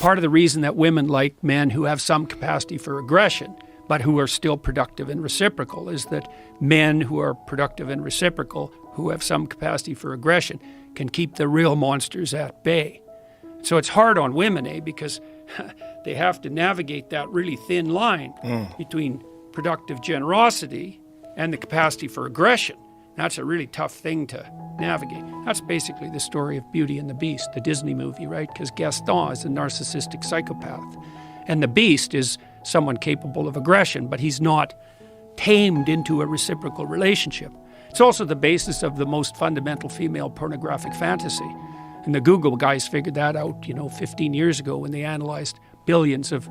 part of the reason that women like men who have some capacity for aggression, but who are still productive and reciprocal, is that men who are productive and reciprocal, who have some capacity for aggression, can keep the real monsters at bay. So it's hard on women, because they have to navigate that really thin line between productive generosity and the capacity for aggression. That's a really tough thing to navigate. That's basically the story of Beauty and the Beast, the Disney movie, right? Because Gaston is a narcissistic psychopath. And the Beast is someone capable of aggression, but he's not tamed into a reciprocal relationship. It's also the basis of the most fundamental female pornographic fantasy. And the Google guys figured that out, 15 years ago when they analyzed billions of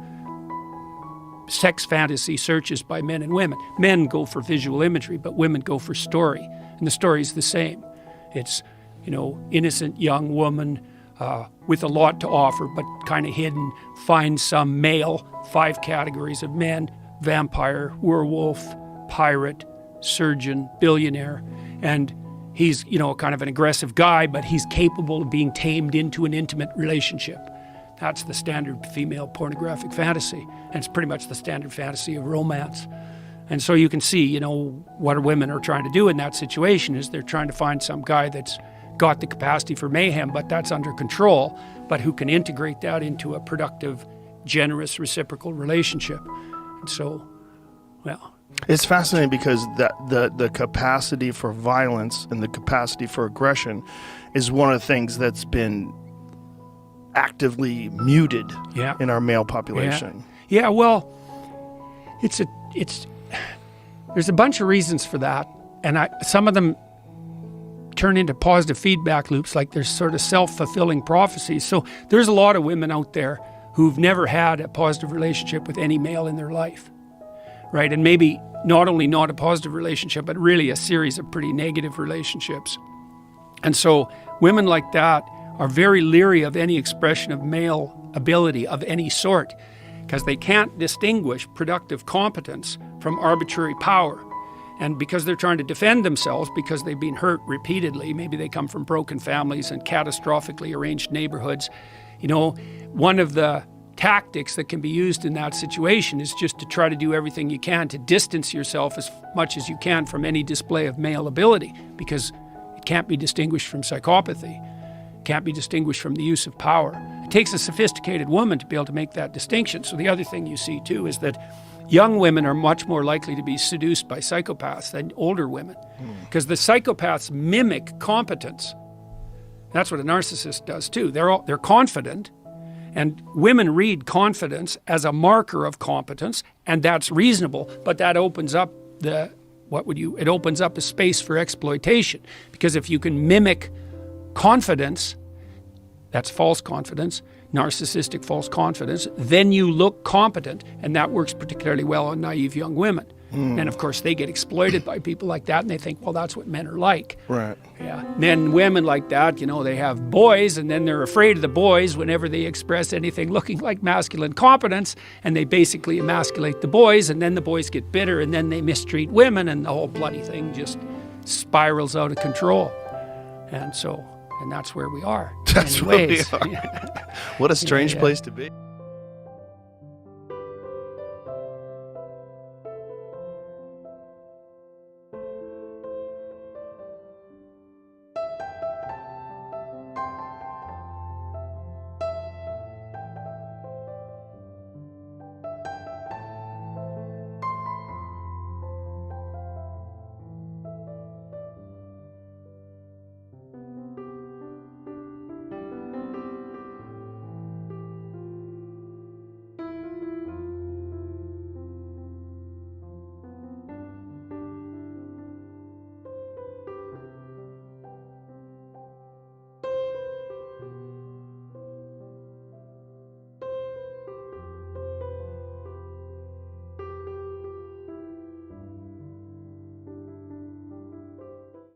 sex fantasy searches by men and women. Men go for visual imagery, but women go for story. And the story's the same. It's, innocent young woman with a lot to offer, but kind of hidden, finds some male, 5 categories of men: vampire, werewolf, pirate, surgeon, billionaire. And he's, kind of an aggressive guy, but he's capable of being tamed into an intimate relationship. That's the standard female pornographic fantasy. And it's pretty much the standard fantasy of romance. And so you can see, what women are trying to do in that situation is they're trying to find some guy that's got the capacity for mayhem, but that's under control, but who can integrate that into a productive, generous, reciprocal relationship. And so, well... It's fascinating because the capacity for violence and the capacity for aggression is one of the things that's been actively muted in our male population. Yeah, well, there's a bunch of reasons for that, and some of them turn into positive feedback loops, like there's sort of self-fulfilling prophecies. So there's a lot of women out there who've never had a positive relationship with any male in their life, right? And maybe not only not a positive relationship, but really a series of pretty negative relationships. And so women like that are very leery of any expression of male ability of any sort, because they can't distinguish productive competence from arbitrary power. And because they're trying to defend themselves because they've been hurt repeatedly, maybe they come from broken families and catastrophically arranged neighborhoods, one of the tactics that can be used in that situation is just to try to do everything you can to distance yourself as much as you can from any display of male ability, because it can't be distinguished from psychopathy. It can't be distinguished from the use of power. It takes a sophisticated woman to be able to make that distinction. So the other thing you see too is that young women are much more likely to be seduced by psychopaths than older women, because the psychopaths mimic competence. That's what a narcissist does too. They're confident, and women read confidence as a marker of competence, and that's reasonable, but that opens up it opens up a space for exploitation, because if you can mimic confidence, that's false confidence, narcissistic false confidence, then you look competent, and that works particularly well on naive young women. And of course they get exploited by people like that, and they think, well, that's what men are like. Right. Yeah. Then women like that, they have boys, and then they're afraid of the boys whenever they express anything looking like masculine competence, and they basically emasculate the boys, and then the boys get bitter, and then they mistreat women, and the whole bloody thing just spirals out of control. And that's where we are. That's where we are. What a strange place to be.